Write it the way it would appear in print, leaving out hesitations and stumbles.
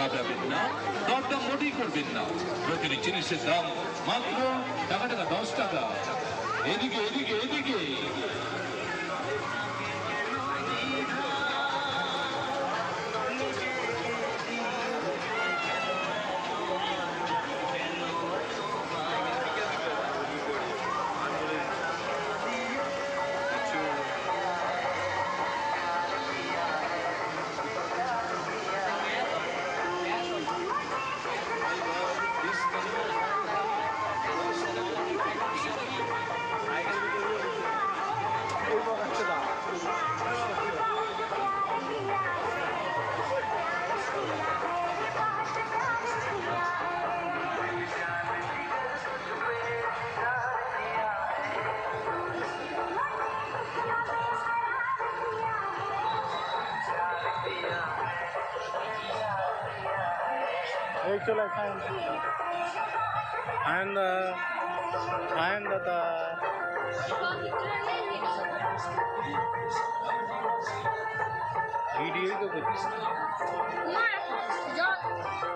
ঘাবড়াবেন না, দরদাম মোটেই করবেন না। প্রতিটি জিনিসের দাম মাত্র টাকা 10 টাকা। এদিকে এদিকে এদিকে Actually, find the video.